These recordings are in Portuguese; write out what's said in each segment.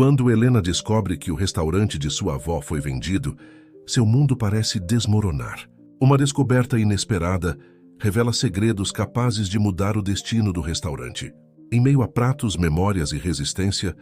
Quando Helena descobre que o restaurante de sua avó foi vendido, seu mundo parece desmoronar. Uma descoberta inesperada revela segredos capazes de mudar o destino do restaurante. Em meio a pratos, memórias e resistência,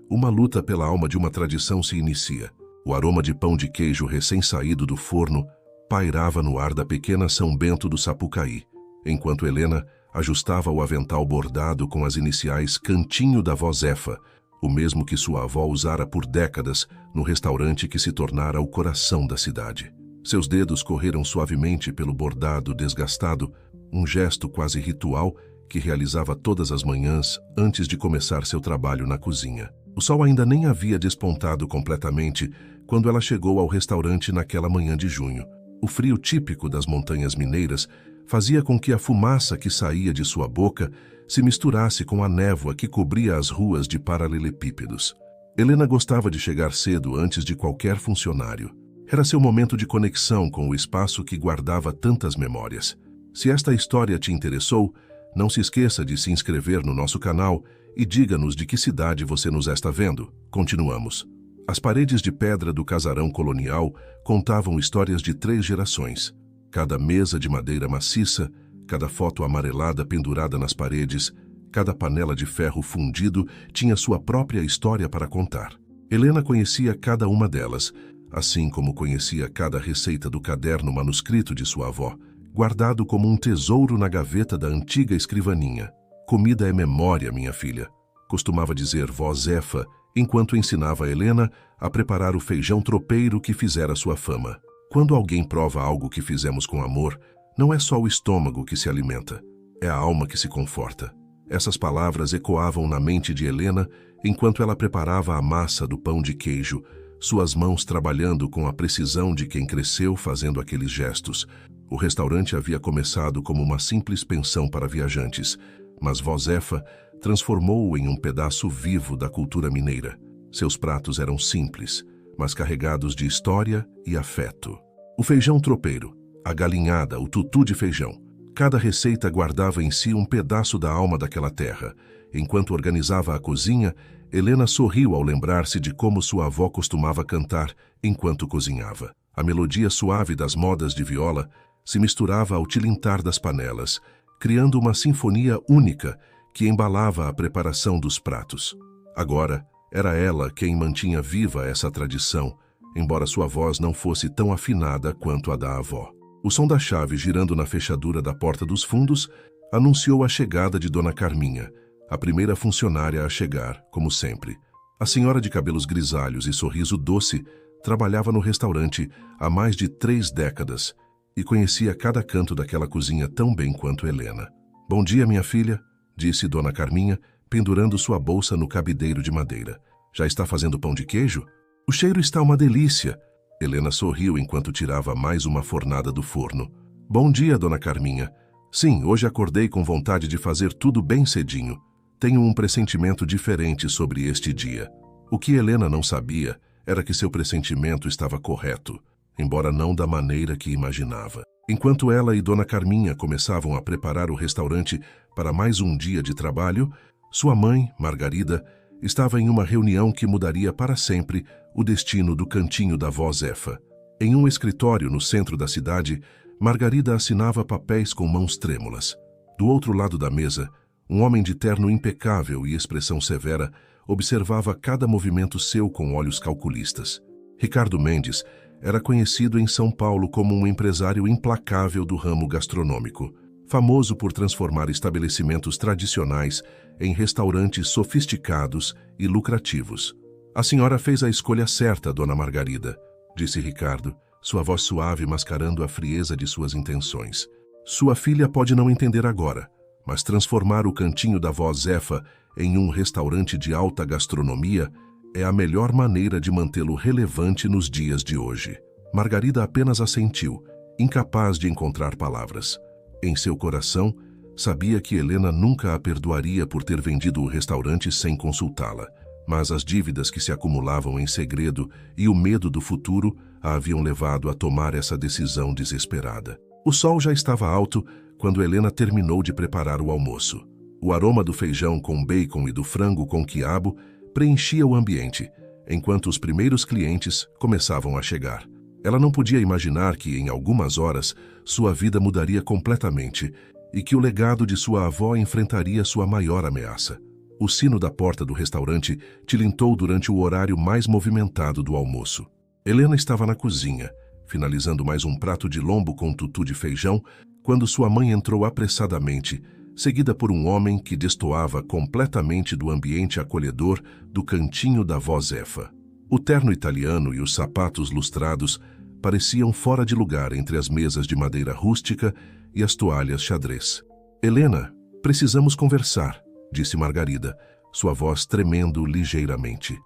uma luta pela alma de uma tradição se inicia. O aroma de pão de queijo recém-saído do forno pairava no ar da pequena São Bento do Sapucaí, enquanto Helena ajustava o avental bordado com as iniciais Cantinho da Vó Zefa, o mesmo que sua avó usara por décadas no restaurante que se tornara o coração da cidade. Seus dedos correram suavemente pelo bordado desgastado, um gesto quase ritual que realizava todas as manhãs antes de começar seu trabalho na cozinha. O sol ainda nem havia despontado completamente quando ela chegou ao restaurante naquela manhã de junho. O frio típico das montanhas mineiras fazia com que a fumaça que saía de sua boca se misturasse com a névoa que cobria as ruas de paralelepípedos. Helena gostava de chegar cedo antes de qualquer funcionário. Era seu momento de conexão com o espaço que guardava tantas memórias. Se esta história te interessou, não se esqueça de se inscrever no nosso canal e diga-nos de que cidade você nos está vendo. Continuamos. As paredes de pedra do casarão colonial contavam histórias de 3 gerações. Cada mesa de madeira maciça, cada foto amarelada pendurada nas paredes, cada panela de ferro fundido tinha sua própria história para contar. Helena conhecia cada uma delas, assim como conhecia cada receita do caderno manuscrito de sua avó, guardado como um tesouro na gaveta da antiga escrivaninha. Comida é memória, minha filha, costumava dizer vó Zefa, enquanto ensinava Helena a preparar o feijão tropeiro que fizera sua fama. Quando alguém prova algo que fizemos com amor, não é só o estômago que se alimenta, é a alma que se conforta. Essas palavras ecoavam na mente de Helena enquanto ela preparava a massa do pão de queijo, suas mãos trabalhando com a precisão de quem cresceu fazendo aqueles gestos. O restaurante havia começado como uma simples pensão para viajantes, mas vó Zefa transformou-o em um pedaço vivo da cultura mineira. Seus pratos eram simples, mas carregados de história e afeto. O feijão tropeiro, a galinhada, o tutu de feijão. Cada receita guardava em si um pedaço da alma daquela terra. Enquanto organizava a cozinha, Helena sorriu ao lembrar-se de como sua avó costumava cantar enquanto cozinhava. A melodia suave das modas de viola se misturava ao tilintar das panelas, criando uma sinfonia única que embalava a preparação dos pratos. Agora, era ela quem mantinha viva essa tradição, embora sua voz não fosse tão afinada quanto a da avó. O som da chave girando na fechadura da porta dos fundos anunciou a chegada de Dona Carminha, a primeira funcionária a chegar, como sempre. A senhora de cabelos grisalhos e sorriso doce trabalhava no restaurante há mais de 3 décadas e conhecia cada canto daquela cozinha tão bem quanto Helena. "Bom dia, minha filha", disse Dona Carminha, pendurando sua bolsa no cabideiro de madeira. "Já está fazendo pão de queijo? O cheiro está uma delícia." Helena sorriu enquanto tirava mais uma fornada do forno. "Bom dia, Dona Carminha. Sim, hoje acordei com vontade de fazer tudo bem cedinho. Tenho um pressentimento diferente sobre este dia." O que Helena não sabia era que seu pressentimento estava correto, embora não da maneira que imaginava. Enquanto ela e Dona Carminha começavam a preparar o restaurante para mais um dia de trabalho, sua mãe, Margarida, estava em uma reunião que mudaria para sempre o destino do Cantinho da Vó Zefa. Em um escritório no centro da cidade, Margarida assinava papéis com mãos trêmulas. Do outro lado da mesa, um homem de terno impecável e expressão severa observava cada movimento seu com olhos calculistas. Ricardo Mendes era conhecido em São Paulo como um empresário implacável do ramo gastronômico, famoso por transformar estabelecimentos tradicionais em restaurantes sofisticados e lucrativos. "A senhora fez a escolha certa, Dona Margarida", disse Ricardo, sua voz suave mascarando a frieza de suas intenções. "Sua filha pode não entender agora, mas transformar o Cantinho da Vó Zefa em um restaurante de alta gastronomia é a melhor maneira de mantê-lo relevante nos dias de hoje." Margarida apenas assentiu, incapaz de encontrar palavras. Em seu coração, sabia que Helena nunca a perdoaria por ter vendido o restaurante sem consultá-la, mas as dívidas que se acumulavam em segredo e o medo do futuro a haviam levado a tomar essa decisão desesperada. O sol já estava alto quando Helena terminou de preparar o almoço. O aroma do feijão com bacon e do frango com quiabo preenchia o ambiente, enquanto os primeiros clientes começavam a chegar. Ela não podia imaginar que, em algumas horas, sua vida mudaria completamente e que o legado de sua avó enfrentaria sua maior ameaça. O sino da porta do restaurante tilintou durante o horário mais movimentado do almoço. Helena estava na cozinha, finalizando mais um prato de lombo com tutu de feijão, quando sua mãe entrou apressadamente, seguida por um homem que destoava completamente do ambiente acolhedor do cantinho da vó Zefa. O terno italiano e os sapatos lustrados pareciam fora de lugar entre as mesas de madeira rústica e as toalhas xadrez. "Helena, precisamos conversar", disse Margarida, sua voz tremendo ligeiramente.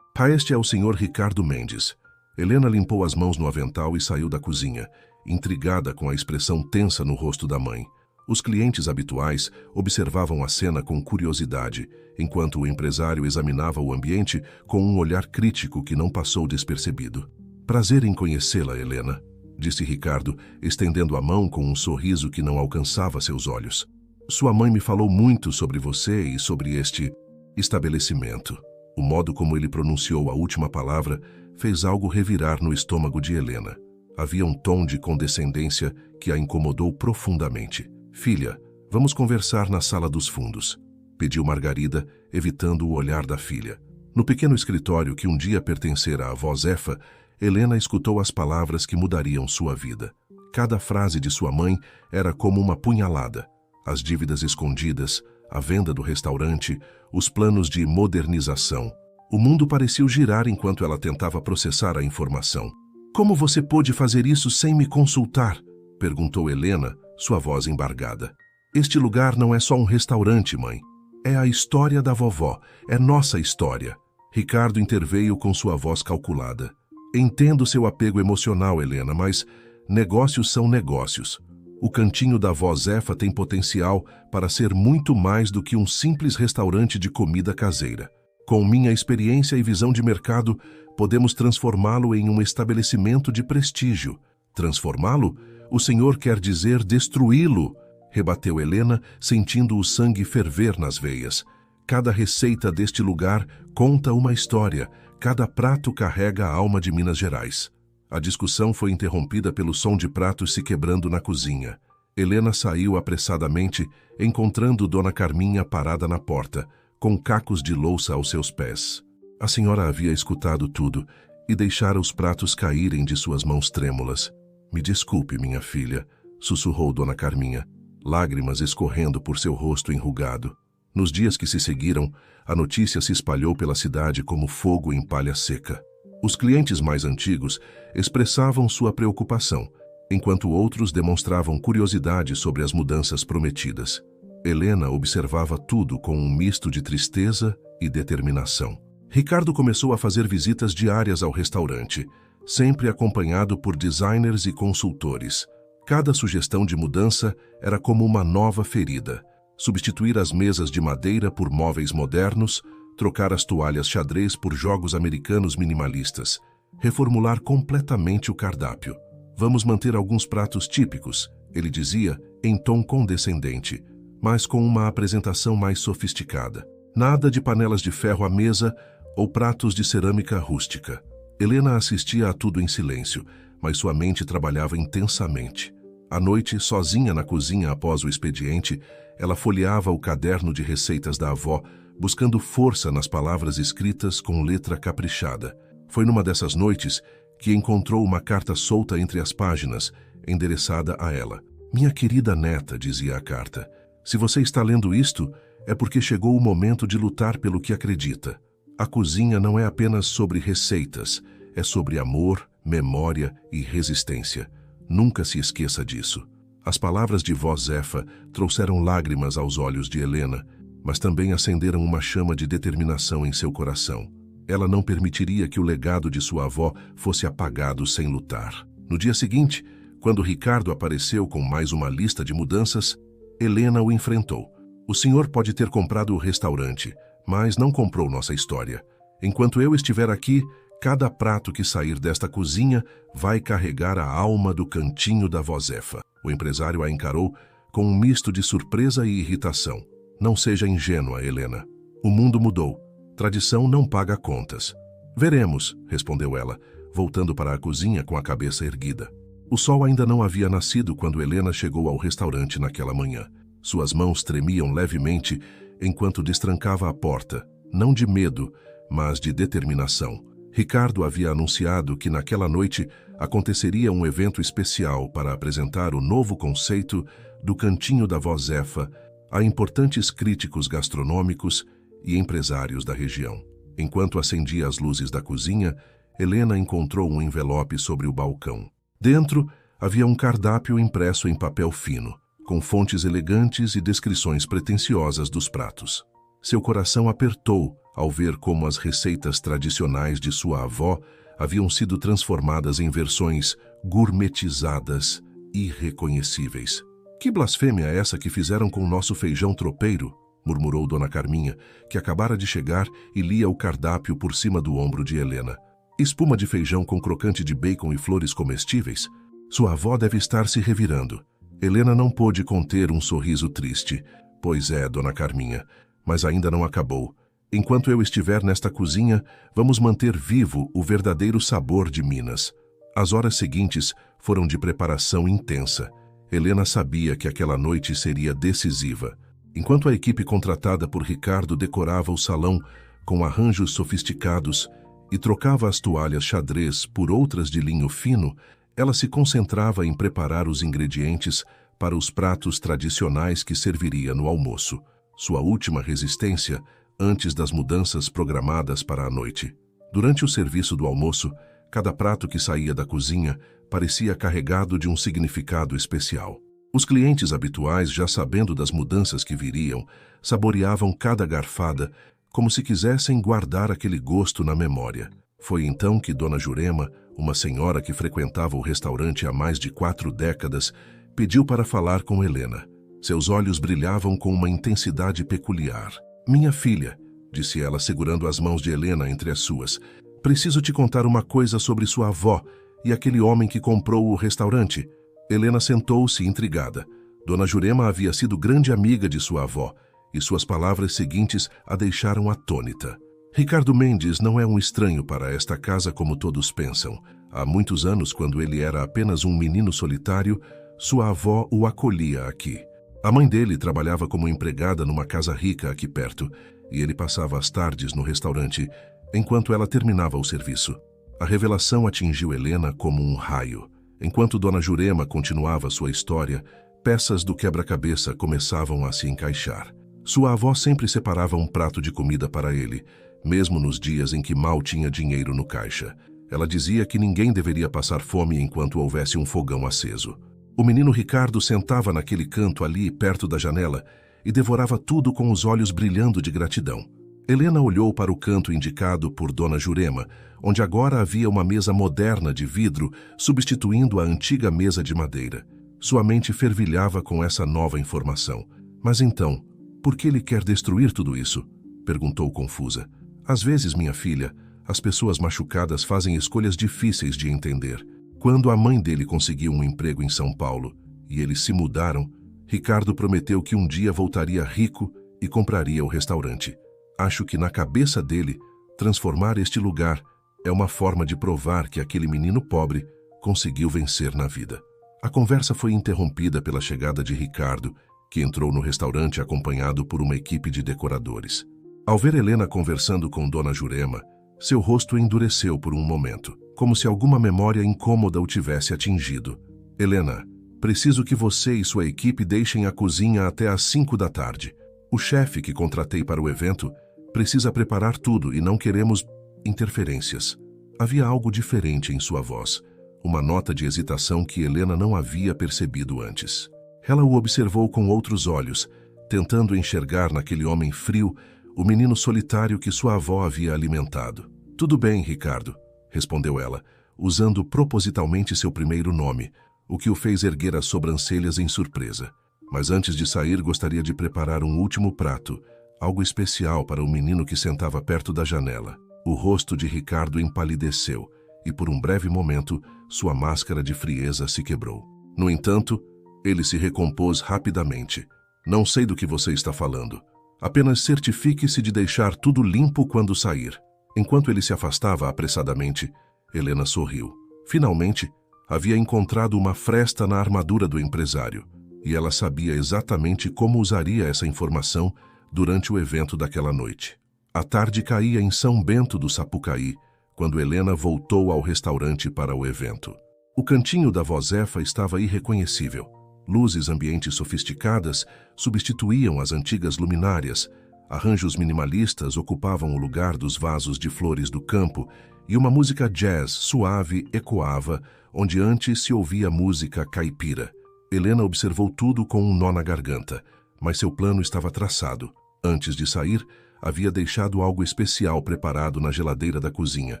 "Este é o Sr. Ricardo Mendes." Helena limpou as mãos no avental e saiu da cozinha, intrigada com a expressão tensa no rosto da mãe. Os clientes habituais observavam a cena com curiosidade, enquanto o empresário examinava o ambiente com um olhar crítico que não passou despercebido. "Prazer em conhecê-la, Helena", disse Ricardo, estendendo a mão com um sorriso que não alcançava seus olhos. "Sua mãe me falou muito sobre você e sobre este estabelecimento." O modo como ele pronunciou a última palavra fez algo revirar no estômago de Helena. Havia um tom de condescendência que a incomodou profundamente. "Filha, vamos conversar na sala dos fundos", pediu Margarida, evitando o olhar da filha. No pequeno escritório que um dia pertencera à avó Zefa, Helena escutou as palavras que mudariam sua vida. Cada frase de sua mãe era como uma punhalada. As dívidas escondidas, a venda do restaurante, os planos de modernização. O mundo parecia girar enquanto ela tentava processar a informação. "Como você pôde fazer isso sem me consultar?", perguntou Helena, sua voz embargada. "Este lugar não é só um restaurante, mãe. É a história da vovó, é nossa história." Ricardo interveio com sua voz calculada. "Entendo seu apego emocional, Helena, mas negócios são negócios. O cantinho da vó Zefa tem potencial para ser muito mais do que um simples restaurante de comida caseira. Com minha experiência e visão de mercado, podemos transformá-lo em um estabelecimento de prestígio." "Transformá-lo? O senhor quer dizer destruí-lo?", rebateu Helena, sentindo o sangue ferver nas veias. "Cada receita deste lugar conta uma história, cada prato carrega a alma de Minas Gerais." A discussão foi interrompida pelo som de pratos se quebrando na cozinha. Helena saiu apressadamente, encontrando Dona Carminha parada na porta, com cacos de louça aos seus pés. A senhora havia escutado tudo e deixara os pratos caírem de suas mãos trêmulas. "Me desculpe, minha filha", sussurrou Dona Carminha, lágrimas escorrendo por seu rosto enrugado. Nos dias que se seguiram, a notícia se espalhou pela cidade como fogo em palha seca. Os clientes mais antigos expressavam sua preocupação, enquanto outros demonstravam curiosidade sobre as mudanças prometidas. Helena observava tudo com um misto de tristeza e determinação. Ricardo começou a fazer visitas diárias ao restaurante, sempre acompanhado por designers e consultores. Cada sugestão de mudança era como uma nova ferida. Substituir as mesas de madeira por móveis modernos, trocar as toalhas xadrez por jogos americanos minimalistas, reformular completamente o cardápio. "Vamos manter alguns pratos típicos", ele dizia, em tom condescendente, mas com uma apresentação mais sofisticada. Nada de panelas de ferro à mesa ou pratos de cerâmica rústica. Helena assistia a tudo em silêncio, mas sua mente trabalhava intensamente. À noite, sozinha na cozinha após o expediente, ela folheava o caderno de receitas da avó, buscando força nas palavras escritas com letra caprichada. Foi numa dessas noites que encontrou uma carta solta entre as páginas, endereçada a ela. "Minha querida neta", dizia a carta, "se você está lendo isto, é porque chegou o momento de lutar pelo que acredita. A cozinha não é apenas sobre receitas, é sobre amor, memória e resistência. Nunca se esqueça disso." As palavras de vó Zefa trouxeram lágrimas aos olhos de Helena, mas também acenderam uma chama de determinação em seu coração. Ela não permitiria que o legado de sua avó fosse apagado sem lutar. No dia seguinte, quando Ricardo apareceu com mais uma lista de mudanças, Helena o enfrentou. "O senhor pode ter comprado o restaurante, mas não comprou nossa história. Enquanto eu estiver aqui, cada prato que sair desta cozinha vai carregar a alma do cantinho da vó Zefa." O empresário a encarou com um misto de surpresa e irritação. "Não seja ingênua, Helena. O mundo mudou. Tradição não paga contas. Veremos, respondeu ela, voltando para a cozinha com a cabeça erguida. O sol ainda não havia nascido quando Helena chegou ao restaurante naquela manhã. Suas mãos tremiam levemente enquanto destrancava a porta, não de medo, mas de determinação. Ricardo havia anunciado que naquela noite aconteceria um evento especial para apresentar o novo conceito do Cantinho da Vó Zefa a importantes críticos gastronômicos e empresários da região. Enquanto acendia as luzes da cozinha, Helena encontrou um envelope sobre o balcão. Dentro havia um cardápio impresso em papel fino, com fontes elegantes e descrições pretensiosas dos pratos. Seu coração apertou ao ver como as receitas tradicionais de sua avó haviam sido transformadas em versões gourmetizadas e irreconhecíveis. "Que blasfêmia é essa que fizeram com o nosso feijão tropeiro?", murmurou Dona Carminha, que acabara de chegar e lia o cardápio por cima do ombro de Helena. "Espuma de feijão com crocante de bacon e flores comestíveis? Sua avó deve estar se revirando." Helena não pôde conter um sorriso triste. "Pois é, Dona Carminha, mas ainda não acabou. Enquanto eu estiver nesta cozinha, vamos manter vivo o verdadeiro sabor de Minas." As horas seguintes foram de preparação intensa. Helena sabia que aquela noite seria decisiva. Enquanto a equipe contratada por Ricardo decorava o salão com arranjos sofisticados e trocava as toalhas xadrez por outras de linho fino, ela se concentrava em preparar os ingredientes para os pratos tradicionais que serviria no almoço. Sua última resistência antes das mudanças programadas para a noite. Durante o serviço do almoço, cada prato que saía da cozinha parecia carregado de um significado especial. Os clientes habituais, já sabendo das mudanças que viriam, saboreavam cada garfada como se quisessem guardar aquele gosto na memória. Foi então que Dona Jurema, uma senhora que frequentava o restaurante há mais de 4 décadas, pediu para falar com Helena. Seus olhos brilhavam com uma intensidade peculiar. "Minha filha", disse ela segurando as mãos de Helena entre as suas, "preciso te contar uma coisa sobre sua avó e aquele homem que comprou o restaurante." Helena sentou-se intrigada. Dona Jurema havia sido grande amiga de sua avó, e suas palavras seguintes a deixaram atônita. "Ricardo Mendes não é um estranho para esta casa como todos pensam. Há muitos anos, quando ele era apenas um menino solitário, sua avó o acolhia aqui. A mãe dele trabalhava como empregada numa casa rica aqui perto, e ele passava as tardes no restaurante, enquanto ela terminava o serviço." A revelação atingiu Helena como um raio. Enquanto Dona Jurema continuava sua história, peças do quebra-cabeça começavam a se encaixar. Sua avó sempre separava um prato de comida para ele, mesmo nos dias em que mal tinha dinheiro no caixa. Ela dizia que ninguém deveria passar fome enquanto houvesse um fogão aceso. O menino Ricardo sentava naquele canto ali, perto da janela, e devorava tudo com os olhos brilhando de gratidão. Helena olhou para o canto indicado por Dona Jurema, onde agora havia uma mesa moderna de vidro, substituindo a antiga mesa de madeira. Sua mente fervilhava com essa nova informação. "Mas então, por que ele quer destruir tudo isso?", perguntou confusa. "Às vezes, minha filha, as pessoas machucadas fazem escolhas difíceis de entender. Quando a mãe dele conseguiu um emprego em São Paulo e eles se mudaram, Ricardo prometeu que um dia voltaria rico e compraria o restaurante. Acho que na cabeça dele, transformar este lugar é uma forma de provar que aquele menino pobre conseguiu vencer na vida." A conversa foi interrompida pela chegada de Ricardo, que entrou no restaurante acompanhado por uma equipe de decoradores. Ao ver Helena conversando com Dona Jurema, seu rosto endureceu por um momento, como se alguma memória incômoda o tivesse atingido. "Helena, preciso que você e sua equipe deixem a cozinha até às 5 da tarde. O chefe que contratei para o evento precisa preparar tudo e não queremos interferências." Havia algo diferente em sua voz, uma nota de hesitação que Helena não havia percebido antes. Ela o observou com outros olhos, tentando enxergar naquele homem frio o menino solitário que sua avó havia alimentado. "Tudo bem, Ricardo", respondeu ela, usando propositalmente seu primeiro nome, o que o fez erguer as sobrancelhas em surpresa. "Mas antes de sair, gostaria de preparar um último prato, algo especial para o menino que sentava perto da janela." O rosto de Ricardo empalideceu e, por um breve momento, sua máscara de frieza se quebrou. No entanto, ele se recompôs rapidamente. "Não sei do que você está falando. Apenas certifique-se de deixar tudo limpo quando sair. Enquanto ele se afastava apressadamente, Helena sorriu. Finalmente, havia encontrado uma fresta na armadura do empresário, e ela sabia exatamente como usaria essa informação durante o evento daquela noite. A tarde caía em São Bento do Sapucaí, quando Helena voltou ao restaurante para o evento. O cantinho da Vozefa estava irreconhecível. Luzes ambientes sofisticadas substituíam as antigas luminárias, arranjos minimalistas ocupavam o lugar dos vasos de flores do campo e uma música jazz suave ecoava onde antes se ouvia música caipira. Helena observou tudo com um nó na garganta, mas seu plano estava traçado. Antes de sair, havia deixado algo especial preparado na geladeira da cozinha,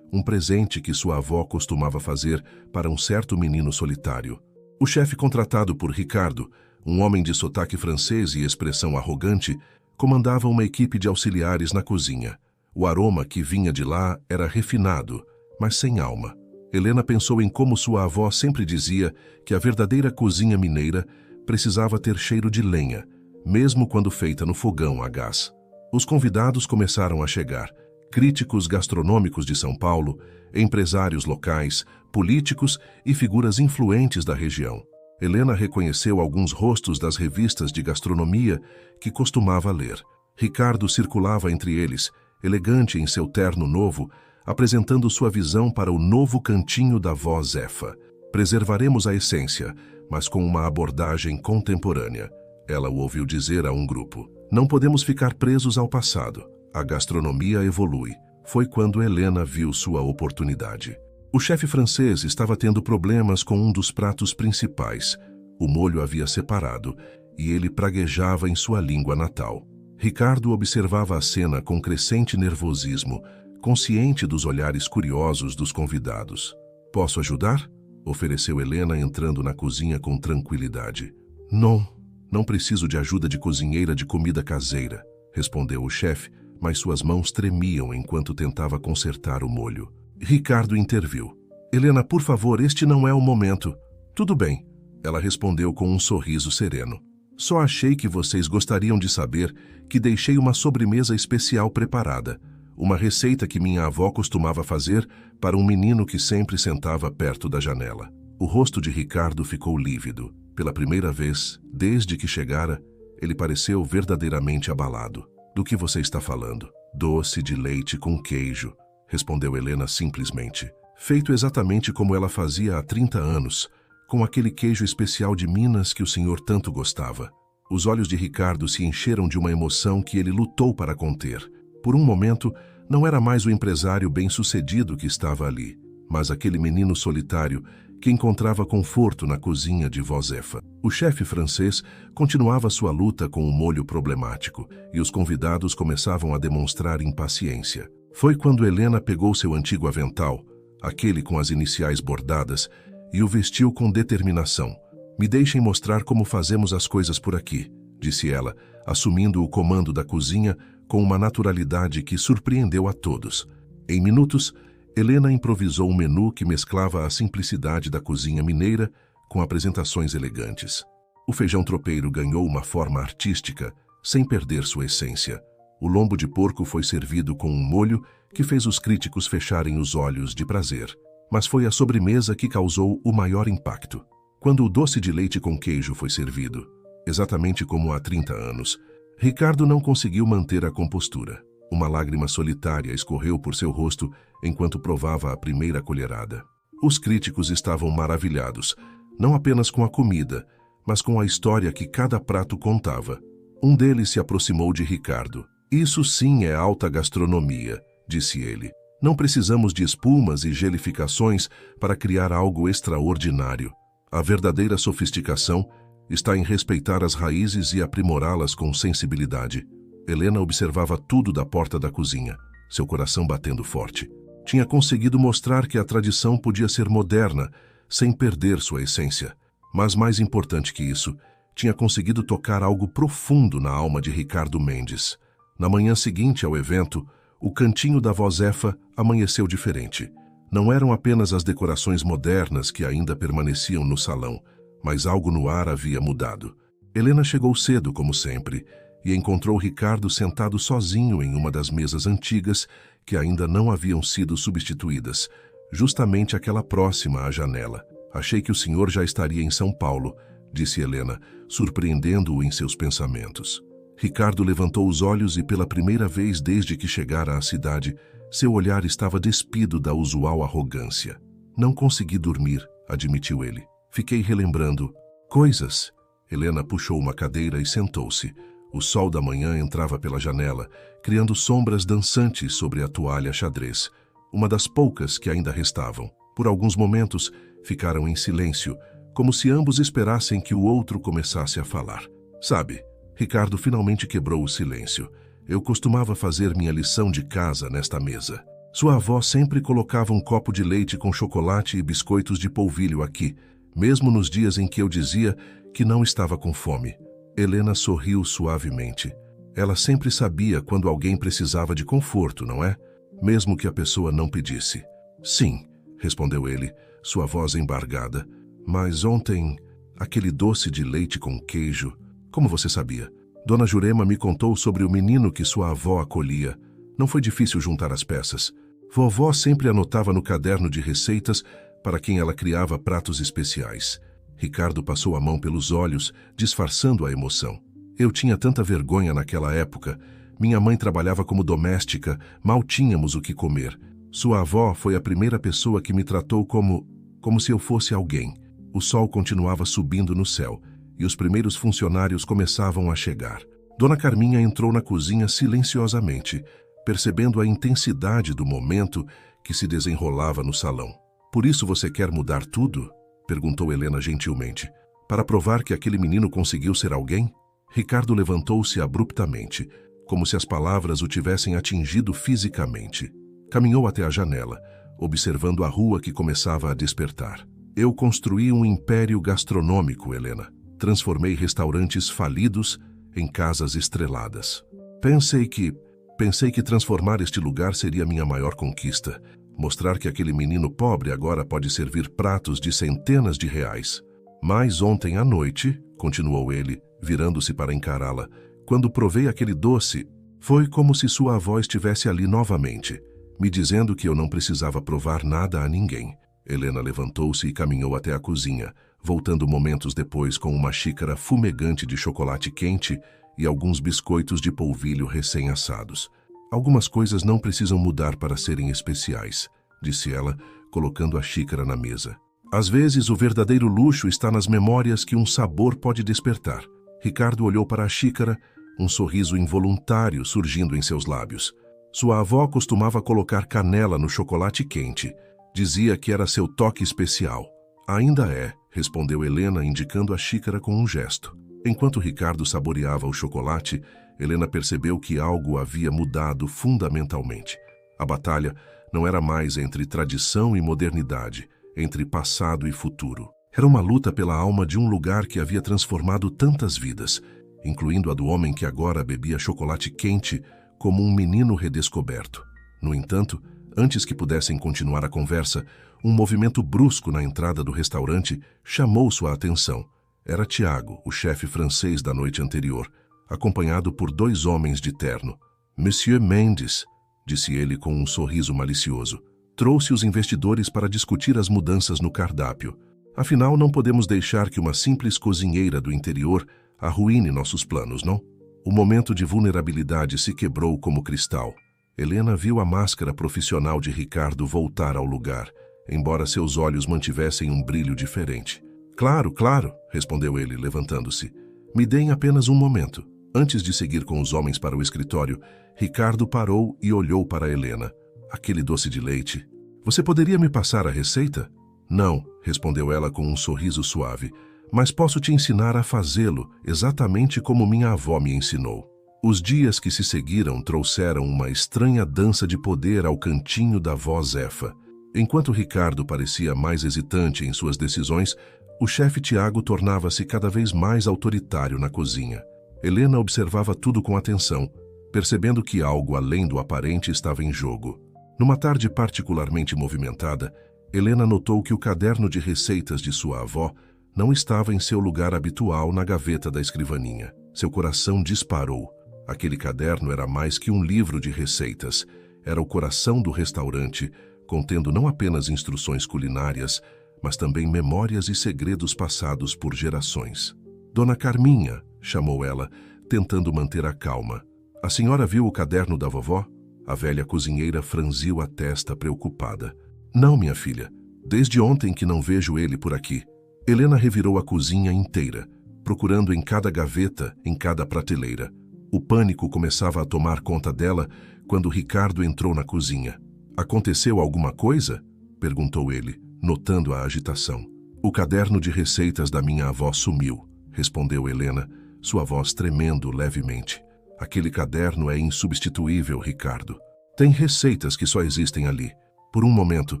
um presente que sua avó costumava fazer para um certo menino solitário. O chefe contratado por Ricardo, um homem de sotaque francês e expressão arrogante, comandava uma equipe de auxiliares na cozinha. O aroma que vinha de lá era refinado, mas sem alma. Helena pensou em como sua avó sempre dizia que a verdadeira cozinha mineira precisava ter cheiro de lenha, mesmo quando feita no fogão a gás. Os convidados começaram a chegar. Críticos gastronômicos de São Paulo, empresários locais, políticos e figuras influentes da região. Helena reconheceu alguns rostos das revistas de gastronomia que costumava ler. Ricardo circulava entre eles, elegante em seu terno novo, apresentando sua visão para o novo cantinho da Vozefa. Preservaremos a essência, mas com uma abordagem contemporânea. Ela o ouviu dizer a um grupo. Não podemos ficar presos ao passado. A gastronomia evolui. Foi quando Helena viu sua oportunidade. O chefe francês estava tendo problemas com um dos pratos principais. O molho havia separado e ele praguejava em sua língua natal. Ricardo observava a cena com crescente nervosismo, consciente dos olhares curiosos dos convidados. Posso ajudar? Ofereceu Helena, entrando na cozinha com tranquilidade. Não preciso de ajuda de cozinheira de comida caseira, respondeu o chefe, mas suas mãos tremiam enquanto tentava consertar o molho. Ricardo interviu. Helena, por favor, este não é o momento. Tudo bem, ela respondeu com um sorriso sereno. Só achei que vocês gostariam de saber que deixei uma sobremesa especial preparada, uma receita que minha avó costumava fazer para um menino que sempre sentava perto da janela. O rosto de Ricardo ficou lívido. Pela primeira vez, desde que chegara, ele pareceu verdadeiramente abalado. Do que você está falando? Doce de leite com queijo, respondeu Helena simplesmente. Feito exatamente como ela fazia há 30 anos, com aquele queijo especial de Minas que o senhor tanto gostava. Os olhos de Ricardo se encheram de uma emoção que ele lutou para conter. Por um momento, não era mais o empresário bem-sucedido que estava ali, mas aquele menino solitário que encontrava conforto na cozinha de Vozefa. O chefe francês continuava sua luta com o molho problemático e os convidados começavam a demonstrar impaciência. Foi quando Helena pegou seu antigo avental, aquele com as iniciais bordadas, e o vestiu com determinação. Me deixem mostrar como fazemos as coisas por aqui, disse ela, assumindo o comando da cozinha com uma naturalidade que surpreendeu a todos. Em minutos, Helena improvisou um menu que mesclava a simplicidade da cozinha mineira com apresentações elegantes. O feijão tropeiro ganhou uma forma artística, sem perder sua essência. O lombo de porco foi servido com um molho que fez os críticos fecharem os olhos de prazer. Mas foi a sobremesa que causou o maior impacto. Quando o doce de leite com queijo foi servido, exatamente como há 30 anos, Ricardo não conseguiu manter a compostura. Uma lágrima solitária escorreu por seu rosto enquanto provava a primeira colherada. Os críticos estavam maravilhados, não apenas com a comida, mas com a história que cada prato contava. Um deles se aproximou de Ricardo. Isso sim é alta gastronomia, disse ele. Não precisamos de espumas e gelificações para criar algo extraordinário. A verdadeira sofisticação está em respeitar as raízes e aprimorá-las com sensibilidade. Helena observava tudo da porta da cozinha, seu coração batendo forte. Tinha conseguido mostrar que a tradição podia ser moderna, sem perder sua essência. Mas mais importante que isso, tinha conseguido tocar algo profundo na alma de Ricardo Mendes. Na manhã seguinte ao evento, o cantinho da Vozefa amanheceu diferente. Não eram apenas as decorações modernas que ainda permaneciam no salão, mas algo no ar havia mudado. Helena chegou cedo, como sempre, e encontrou Ricardo sentado sozinho em uma das mesas antigas que ainda não haviam sido substituídas, justamente aquela próxima à janela. Achei que o senhor já estaria em São Paulo, disse Helena, surpreendendo-o em seus pensamentos. Ricardo levantou os olhos e, pela primeira vez desde que chegara à cidade, seu olhar estava despido da usual arrogância. Não consegui dormir, admitiu ele. Fiquei relembrando coisas. Helena puxou uma cadeira e sentou-se. O sol da manhã entrava pela janela, criando sombras dançantes sobre a toalha xadrez, uma das poucas que ainda restavam. Por alguns momentos, ficaram em silêncio, como se ambos esperassem que o outro começasse a falar. Sabe, Ricardo finalmente quebrou o silêncio. Eu costumava fazer minha lição de casa nesta mesa. Sua avó sempre colocava um copo de leite com chocolate e biscoitos de polvilho aqui, mesmo nos dias em que eu dizia que não estava com fome. Helena sorriu suavemente. Ela sempre sabia quando alguém precisava de conforto, não é? Mesmo que a pessoa não pedisse. Sim, respondeu ele, sua voz embargada. Mas ontem, aquele doce de leite com queijo, como você sabia? Dona Jurema me contou sobre o menino que sua avó acolhia. Não foi difícil juntar as peças. Vovó sempre anotava no caderno de receitas para quem ela criava pratos especiais. Ricardo passou a mão pelos olhos, disfarçando a emoção. Eu tinha tanta vergonha naquela época. Minha mãe trabalhava como doméstica, mal tínhamos o que comer. Sua avó foi a primeira pessoa que me tratou como se eu fosse alguém. O sol continuava subindo no céu, e os primeiros funcionários começavam a chegar. Dona Carminha entrou na cozinha silenciosamente, percebendo a intensidade do momento que se desenrolava no salão. Por isso você quer mudar tudo? Perguntou Helena gentilmente. Para provar que aquele menino conseguiu ser alguém? Ricardo levantou-se abruptamente, como se as palavras o tivessem atingido fisicamente. Caminhou até a janela, observando a rua que começava a despertar. Eu construí um império gastronômico, Helena. Transformei restaurantes falidos em casas estreladas. Pensei que transformar este lugar seria minha maior conquista. Mostrar que aquele menino pobre agora pode servir pratos de centenas de reais. Mas ontem à noite, continuou ele, virando-se para encará-la, quando provei aquele doce, foi como se sua avó estivesse ali novamente, me dizendo que eu não precisava provar nada a ninguém. Helena levantou-se e caminhou até a cozinha, voltando momentos depois com uma xícara fumegante de chocolate quente e alguns biscoitos de polvilho recém-assados. Algumas coisas não precisam mudar para serem especiais, disse ela, colocando a xícara na mesa. Às vezes, o verdadeiro luxo está nas memórias que um sabor pode despertar. Ricardo olhou para a xícara, um sorriso involuntário surgindo em seus lábios. Sua avó costumava colocar canela no chocolate quente. Dizia que era seu toque especial. Ainda é, respondeu Helena, indicando a xícara com um gesto. Enquanto Ricardo saboreava o chocolate, Helena percebeu que algo havia mudado fundamentalmente. A batalha não era mais entre tradição e modernidade, entre passado e futuro. Era uma luta pela alma de um lugar que havia transformado tantas vidas, incluindo a do homem que agora bebia chocolate quente como um menino redescoberto. No entanto, antes que pudessem continuar a conversa, um movimento brusco na entrada do restaurante chamou sua atenção. Era Tiago, o chefe francês da noite anterior, acompanhado por 2 homens de terno. Monsieur Mendes, disse ele com um sorriso malicioso, trouxe os investidores para discutir as mudanças no cardápio. Afinal, não podemos deixar que uma simples cozinheira do interior arruine nossos planos, não? O momento de vulnerabilidade se quebrou como cristal. Helena viu a máscara profissional de Ricardo voltar ao lugar, embora seus olhos mantivessem um brilho diferente. Claro, claro, respondeu ele, levantando-se. Me deem apenas um momento. Antes de seguir com os homens para o escritório, Ricardo parou e olhou para Helena. Aquele doce de leite. Você poderia me passar a receita? Não, respondeu ela com um sorriso suave, mas posso te ensinar a fazê-lo, exatamente como minha avó me ensinou. Os dias que se seguiram trouxeram uma estranha dança de poder ao cantinho da vó Zefa. Enquanto Ricardo parecia mais hesitante em suas decisões, o chefe Tiago tornava-se cada vez mais autoritário na cozinha. Helena observava tudo com atenção, percebendo que algo além do aparente estava em jogo. Numa tarde particularmente movimentada, Helena notou que o caderno de receitas de sua avó não estava em seu lugar habitual na gaveta da escrivaninha. Seu coração disparou. Aquele caderno era mais que um livro de receitas. Era o coração do restaurante, contendo não apenas instruções culinárias, mas também memórias e segredos passados por gerações. Dona Carminha, chamou ela, tentando manter a calma. A senhora viu o caderno da vovó? A velha cozinheira franziu a testa preocupada. Não, minha filha. Desde ontem que não vejo ele por aqui. Helena revirou a cozinha inteira, procurando em cada gaveta, em cada prateleira. O pânico começava a tomar conta dela quando Ricardo entrou na cozinha. Aconteceu alguma coisa? Perguntou ele, notando a agitação. O caderno de receitas da minha avó sumiu, respondeu Helena, sua voz tremendo levemente. Aquele caderno é insubstituível, Ricardo. Tem receitas que só existem ali. Por um momento,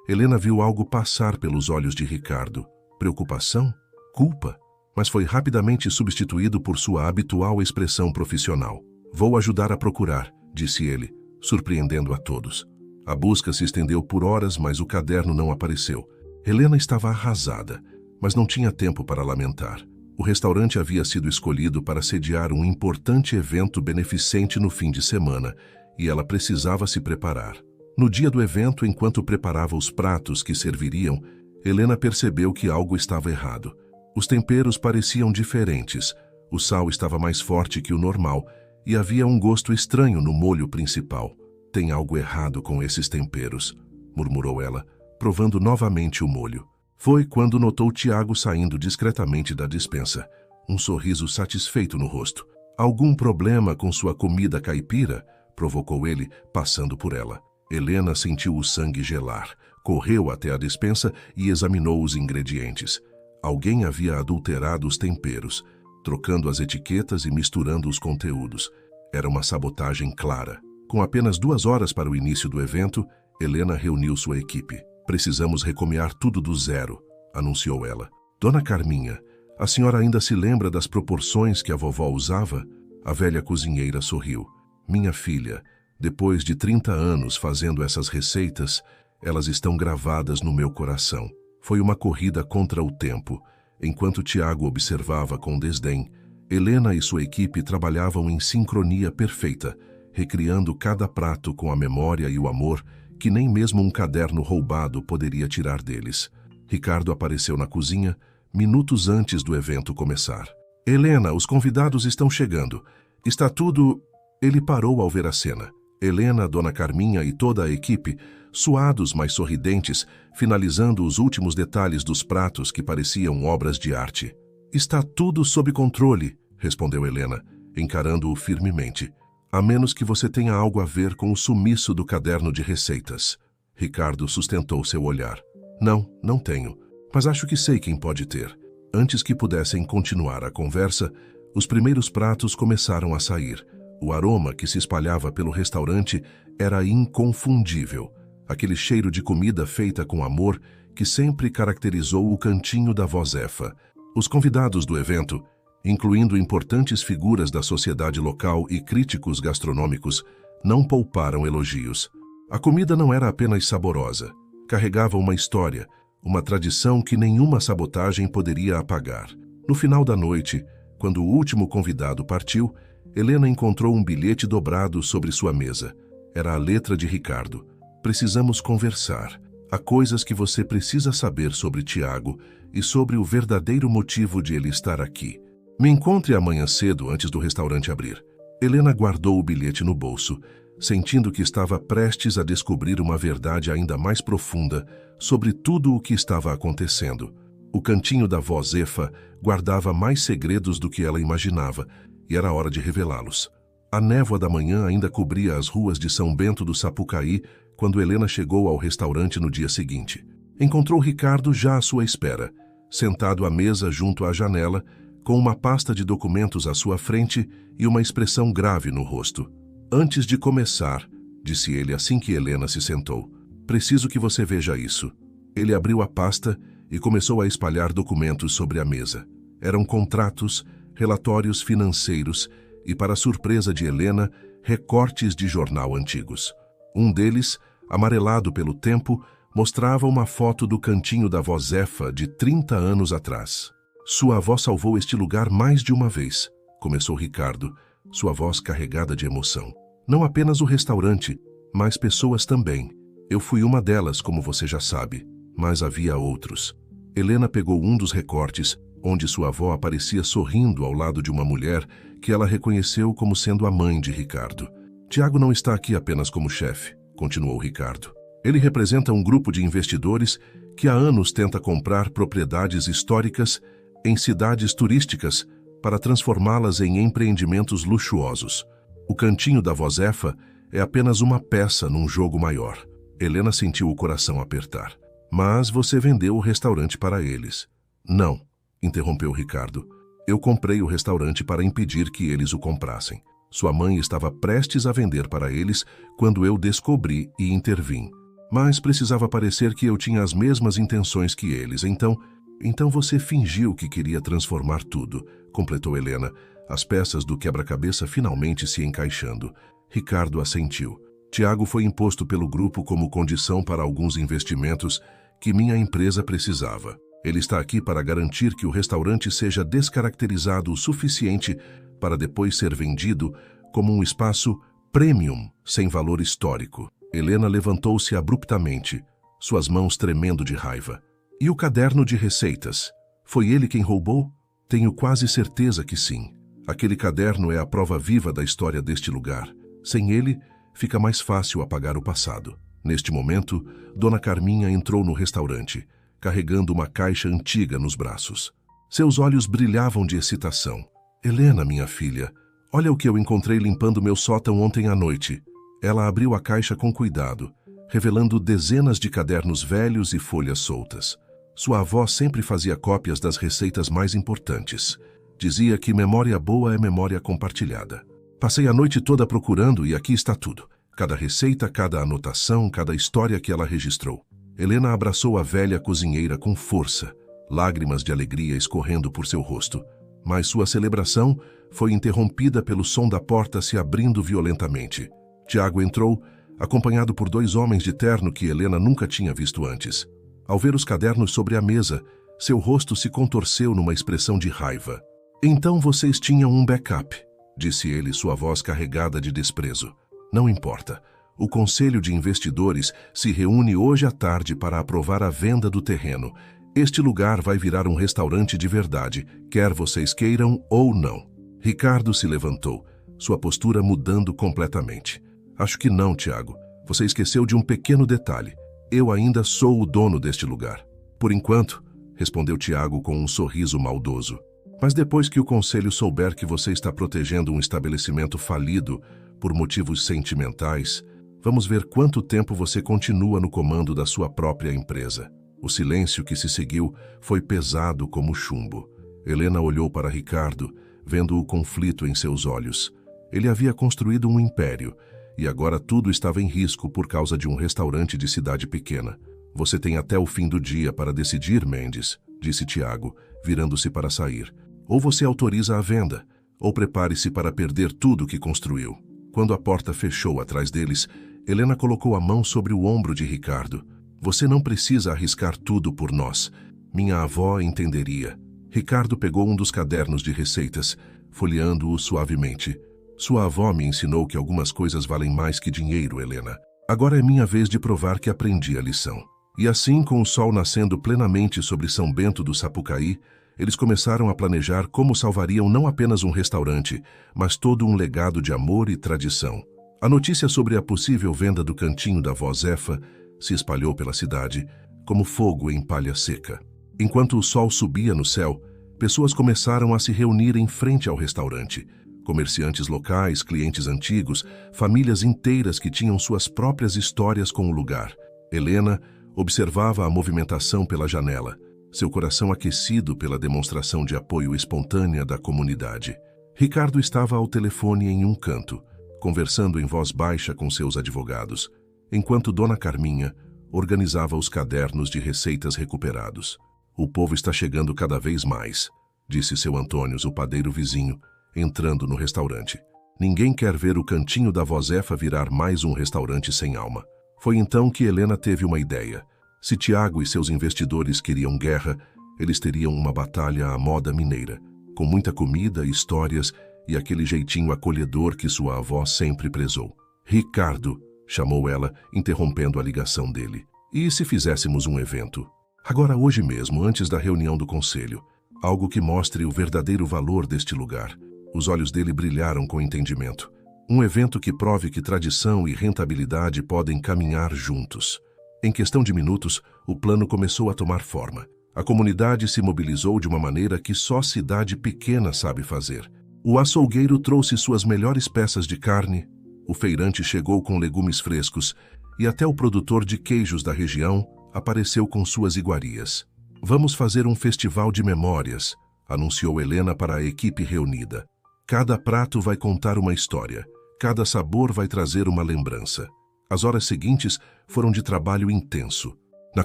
Helena viu algo passar pelos olhos de Ricardo. Preocupação? Culpa? Mas foi rapidamente substituído por sua habitual expressão profissional. Vou ajudar a procurar, disse ele, surpreendendo a todos. A busca se estendeu por horas, mas o caderno não apareceu. Helena estava arrasada, mas não tinha tempo para lamentar. O restaurante havia sido escolhido para sediar um importante evento beneficente no fim de semana, e ela precisava se preparar. No dia do evento, enquanto preparava os pratos que serviriam, Helena percebeu que algo estava errado. Os temperos pareciam diferentes, o sal estava mais forte que o normal e havia um gosto estranho no molho principal. Tem algo errado com esses temperos, murmurou ela, provando novamente o molho. Foi quando notou Tiago saindo discretamente da despensa, um sorriso satisfeito no rosto. Algum problema com sua comida caipira? Provocou ele, passando por ela. Helena sentiu o sangue gelar, correu até a despensa e examinou os ingredientes. Alguém havia adulterado os temperos, trocando as etiquetas e misturando os conteúdos. Era uma sabotagem clara. Com apenas 2 horas para o início do evento, Helena reuniu sua equipe. Precisamos recomeçar tudo do zero, anunciou ela. Dona Carminha, a senhora ainda se lembra das proporções que a vovó usava? A velha cozinheira sorriu. Minha filha, depois de 30 anos fazendo essas receitas, elas estão gravadas no meu coração. Foi uma corrida contra o tempo. Enquanto Tiago observava com desdém, Helena e sua equipe trabalhavam em sincronia perfeita, recriando cada prato com a memória e o amor que nem mesmo um caderno roubado poderia tirar deles. Ricardo apareceu na cozinha minutos antes do evento começar. Helena, os convidados estão chegando. Está tudo... Ele parou ao ver a cena. Helena, Dona Carminha e toda a equipe, suados mas sorridentes, finalizando os últimos detalhes dos pratos que pareciam obras de arte. Está tudo sob controle, respondeu Helena, encarando-o firmemente. A menos que você tenha algo a ver com o sumiço do caderno de receitas. Ricardo sustentou seu olhar. Não, não tenho, mas acho que sei quem pode ter. Antes que pudessem continuar a conversa, os primeiros pratos começaram a sair. O aroma que se espalhava pelo restaurante era inconfundível. Aquele cheiro de comida feita com amor que sempre caracterizou o cantinho da vó Zefa. Os convidados do evento, incluindo importantes figuras da sociedade local e críticos gastronômicos, não pouparam elogios. A comida não era apenas saborosa, carregava uma história, uma tradição que nenhuma sabotagem poderia apagar. No final da noite, quando o último convidado partiu, Helena encontrou um bilhete dobrado sobre sua mesa. Era a letra de Ricardo. Precisamos conversar. Há coisas que você precisa saber sobre Tiago e sobre o verdadeiro motivo de ele estar aqui. Me encontre amanhã cedo antes do restaurante abrir. Helena guardou o bilhete no bolso, sentindo que estava prestes a descobrir uma verdade ainda mais profunda sobre tudo o que estava acontecendo. O cantinho da vó Zefa guardava mais segredos do que ela imaginava, e era hora de revelá-los. A névoa da manhã ainda cobria as ruas de São Bento do Sapucaí quando Helena chegou ao restaurante no dia seguinte. Encontrou Ricardo já à sua espera, sentado à mesa junto à janela, com uma pasta de documentos à sua frente e uma expressão grave no rosto. Antes de começar, disse ele assim que Helena se sentou, preciso que você veja isso. Ele abriu a pasta e começou a espalhar documentos sobre a mesa. Eram contratos, relatórios financeiros e, para surpresa de Helena, recortes de jornal antigos. Um deles, amarelado pelo tempo, Mostrava uma foto do cantinho da avó Zefa de 30 anos atrás. Sua avó salvou este lugar mais de uma vez, começou Ricardo, sua voz carregada de emoção. Não apenas o restaurante, mas pessoas também. Eu fui uma delas, como você já sabe, mas havia outros. Helena pegou um dos recortes, onde sua avó aparecia sorrindo ao lado de uma mulher que ela reconheceu como sendo a mãe de Ricardo. Tiago não está aqui apenas como chefe, continuou Ricardo. Ele representa um grupo de investidores que há anos tenta comprar propriedades históricas em cidades turísticas para transformá-las em empreendimentos luxuosos. O cantinho da avó Zefa é apenas uma peça num jogo maior. Helena sentiu o coração apertar. Mas você vendeu o restaurante para eles. Não, interrompeu Ricardo. Eu comprei o restaurante para impedir que eles o comprassem. Sua mãe estava prestes a vender para eles quando eu descobri e intervim. Mas precisava parecer que eu tinha as mesmas intenções que eles. Então você fingiu que queria transformar tudo, completou Helena, as peças do quebra-cabeça finalmente se encaixando. Ricardo assentiu. Tiago foi imposto pelo grupo como condição para alguns investimentos que minha empresa precisava. Ele está aqui para garantir que o restaurante seja descaracterizado o suficiente para depois ser vendido como um espaço premium, sem valor histórico. Helena levantou-se abruptamente, suas mãos tremendo de raiva. E o caderno de receitas? Foi ele quem roubou? Tenho quase certeza que sim. Aquele caderno é a prova viva da história deste lugar. Sem ele, fica mais fácil apagar o passado. Neste momento, Dona Carminha entrou no restaurante, carregando uma caixa antiga nos braços. Seus olhos brilhavam de excitação. Helena, minha filha, olha o que eu encontrei limpando meu sótão ontem à noite. Ela abriu a caixa com cuidado, revelando dezenas de cadernos velhos e folhas soltas. Sua avó sempre fazia cópias das receitas mais importantes. Dizia que memória boa é memória compartilhada. Passei a noite toda procurando e aqui está tudo. Cada receita, cada anotação, cada história que ela registrou. Helena abraçou a velha cozinheira com força, lágrimas de alegria escorrendo por seu rosto. Mas sua celebração foi interrompida pelo som da porta se abrindo violentamente. Tiago entrou, acompanhado por 2 homens de terno que Helena nunca tinha visto antes. Ao ver os cadernos sobre a mesa, seu rosto se contorceu numa expressão de raiva. Então vocês tinham um backup, disse ele, sua voz carregada de desprezo. Não importa. O Conselho de Investidores se reúne hoje à tarde para aprovar a venda do terreno. Este lugar vai virar um restaurante de verdade, quer vocês queiram ou não. Ricardo se levantou, sua postura mudando completamente. Acho que não, Tiago. Você esqueceu de um pequeno detalhe. Eu ainda sou o dono deste lugar. Por enquanto, respondeu Tiago com um sorriso maldoso. Mas depois que o conselho souber que você está protegendo um estabelecimento falido por motivos sentimentais, vamos ver quanto tempo você continua no comando da sua própria empresa. O silêncio que se seguiu foi pesado como chumbo. Helena olhou para Ricardo, vendo o conflito em seus olhos. Ele havia construído um império, e agora tudo estava em risco por causa de um restaurante de cidade pequena. Você tem até o fim do dia para decidir, Mendes, disse Tiago, virando-se para sair. Ou você autoriza a venda, ou prepare-se para perder tudo que construiu. Quando a porta fechou atrás deles, Helena colocou a mão sobre o ombro de Ricardo. Você não precisa arriscar tudo por nós. Minha avó entenderia. Ricardo pegou um dos cadernos de receitas, folheando-o suavemente. Sua avó me ensinou que algumas coisas valem mais que dinheiro, Helena. Agora é minha vez de provar que aprendi a lição. E assim, com o sol nascendo plenamente sobre São Bento do Sapucaí, eles começaram a planejar como salvariam não apenas um restaurante, mas todo um legado de amor e tradição. A notícia sobre a possível venda do cantinho da avó Zefa se espalhou pela cidade, como fogo em palha seca. Enquanto o sol subia no céu, pessoas começaram a se reunir em frente ao restaurante. Comerciantes locais, clientes antigos, famílias inteiras que tinham suas próprias histórias com o lugar. Helena observava a movimentação pela janela, seu coração aquecido pela demonstração de apoio espontânea da comunidade. Ricardo estava ao telefone em um canto, conversando em voz baixa com seus advogados, enquanto Dona Carminha organizava os cadernos de receitas recuperados. O povo está chegando cada vez mais, disse seu Antônios, o padeiro vizinho, entrando no restaurante. Ninguém quer ver o cantinho da avó Zefa virar mais um restaurante sem alma. Foi então que Helena teve uma ideia. Se Tiago e seus investidores queriam guerra, eles teriam uma batalha à moda mineira, com muita comida, histórias e aquele jeitinho acolhedor que sua avó sempre prezou. Ricardo, chamou ela, interrompendo a ligação dele. E se fizéssemos um evento? Agora, hoje mesmo, antes da reunião do conselho. Algo que mostre o verdadeiro valor deste lugar. Os olhos dele brilharam com entendimento. Um evento que prove que tradição e rentabilidade podem caminhar juntos. Em questão de minutos, o plano começou a tomar forma. A comunidade se mobilizou de uma maneira que só cidade pequena sabe fazer. O açougueiro trouxe suas melhores peças de carne, o feirante chegou com legumes frescos e até o produtor de queijos da região apareceu com suas iguarias. Vamos fazer um festival de memórias, anunciou Helena para a equipe reunida. Cada prato vai contar uma história, cada sabor vai trazer uma lembrança. As horas seguintes foram de trabalho intenso. Na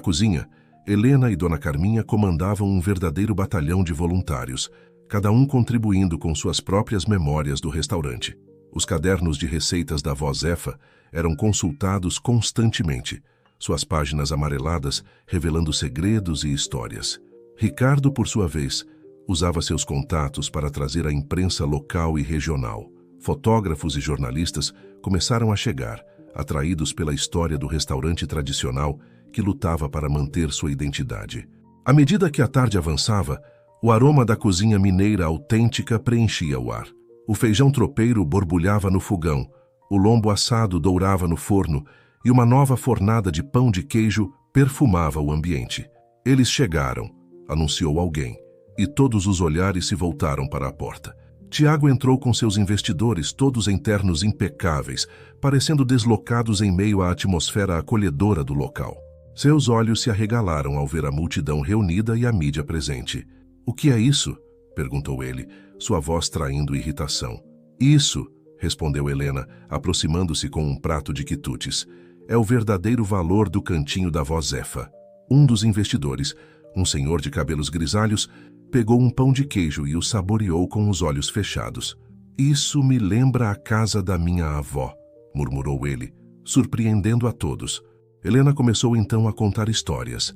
cozinha, Helena e Dona Carminha comandavam um verdadeiro batalhão de voluntários, cada um contribuindo com suas próprias memórias do restaurante. Os cadernos de receitas da avó Zefa eram consultados constantemente, suas páginas amareladas revelando segredos e histórias. Ricardo, por sua vez, usava seus contatos para trazer a imprensa local e regional. Fotógrafos e jornalistas começaram a chegar, atraídos pela história do restaurante tradicional que lutava para manter sua identidade. À medida que a tarde avançava, o aroma da cozinha mineira autêntica preenchia o ar. O feijão tropeiro borbulhava no fogão, o lombo assado dourava no forno e uma nova fornada de pão de queijo perfumava o ambiente. Eles chegaram, anunciou alguém, e todos os olhares se voltaram para a porta. Tiago entrou com seus investidores, todos em ternos impecáveis, parecendo deslocados em meio à atmosfera acolhedora do local. Seus olhos se arregalaram ao ver a multidão reunida e a mídia presente. "O que é isso?" perguntou ele, sua voz traindo irritação. "Isso", respondeu Helena, aproximando-se com um prato de quitutes, "é o verdadeiro valor do cantinho da avó Zefa." Um dos investidores, um senhor de cabelos grisalhos, pegou um pão de queijo e o saboreou com os olhos fechados. "Isso me lembra a casa da minha avó", murmurou ele, surpreendendo a todos. Helena começou então a contar histórias